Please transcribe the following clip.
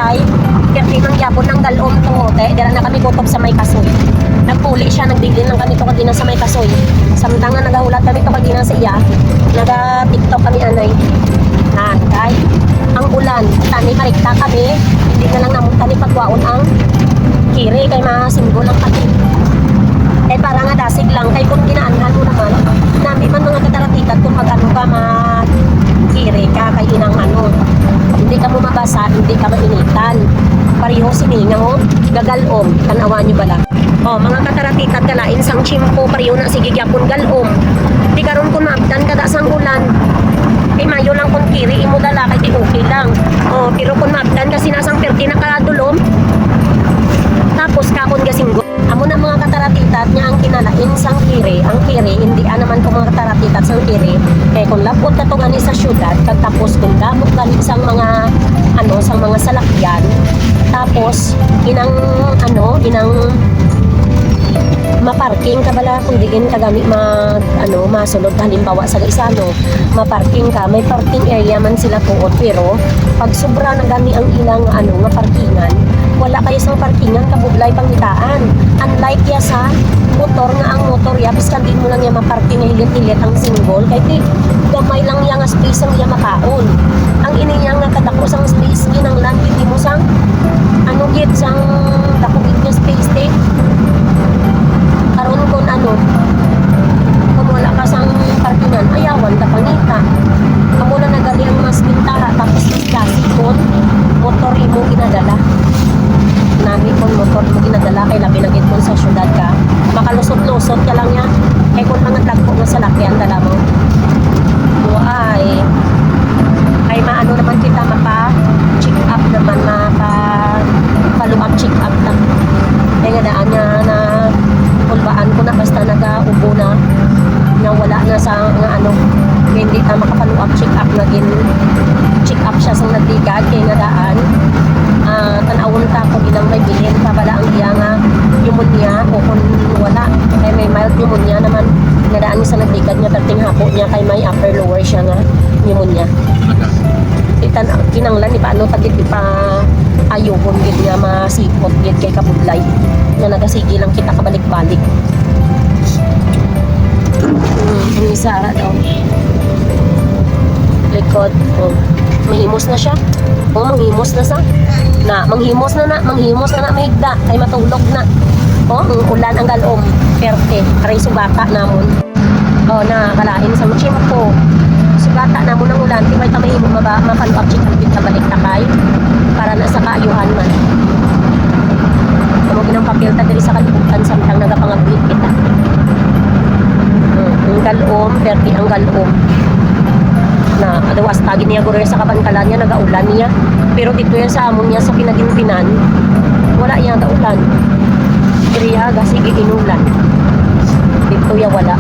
kay perti ng yapon ng galom to te dira na kami kutob sa may kasoy. Nagpuli siya, nagdigdin lang kami to kagina sa may kasoy. Samtang nga nagahulat kami to kagina sa iya, naga TikTok kami anay. Kay ang ulan, tani marikta kami, hindi na lang namunta ni pagwaon ang kiri kay masimbol ang pati. Eh para nga dasig lang kay kung ginaanhan mo naman, nami man mga kataratitat kung mag-ano ka kiri ka kay inang ano. Hindi ka mo mabasa, hindi ka mainitan. Pareho sininga ho, gagalom, tanawa nyo bala. O, mga kataratitat kalain sang chimpo, pareho na sige gyapon galom. Di karon kung maabdan kada sang ulan. Eh mayo lang kung kiri imo dala kay di okay lang. O, pero kung maabdan kasi nasang perti na kadulom, tapos kapon gasinggo. Amo na mga kataratitat niya ang kinalain sang kiri. Ang kiri, hindi naman kung mga kataratitat sang kiri. Kaya kung lapot ka to gani sa syudad, tapos kung damok galit sang mga ano, sang mga salakyan, tapos inang maparking ka bala kung digin ka gani masulod halimbawa sa isano, maparking ka, may parking area man sila tuot, pero pag sobra na gani ang ilang nga parkingan, wala kayo sa parkingan kabublay pangitaan. Unlike ya sa motor nga ang motor ya biskan din mo lang ya maparking nga hilit-hilit ang single kay ti gamay lang ya nga space ang iya makaon. Ang ini niya nga kadako sang space ginanglan hindi mo sang git sang dako git nga space te. Karon kung kung wala ka sang parkingan ayawan ta pangita. Amo na nagali ang mas bintara tapos mas gasikon motor imo ginadala. Nami kung motor mo ginadala kay labi na gid sa syudad ka makalusot-lusot ka lang yan kay kung mga dagko nga sa lakyan dala mo ay maano naman kita mapa-check up naman follow up check up na kaya nga daan niya na kulbaan ko na basta nag-ubo na wala na sa hindi ta maka-follow up check up check up siya sa nagligad kaya nga daan tanawon ta kung ilang may bilhin pa bala ang iya nga pneumonia o kung wala kay may mild pneumonia naman nga daan sa nagligad nga perting hapo niya kay may upper lower siya nga pneumonia kinanglan ni paano tagit pa ayuhon gid nga masipot gid kay kabudlay nga nagasigi lang kita kabalik-balik ang isa daw likod mahimos na siya manghimos na sa manghimos na mahigda kay matulog na ang ulan ang galom perte aray subata namon na kalain sa chimpo subata namon ang ulan di may tamahimo ma-follow up check kita balik takay para na sa kaayuhan man mo ginang papel ta diri sa kalibutan samtang nagapangabit kita ang galom perte ang galom na adawas tagi niya guro sa kabankalan niya nagaulan niya pero dito yan sa amon niya sa pinagintinan wala yan gaulan kiriya sige inulan dito ya wala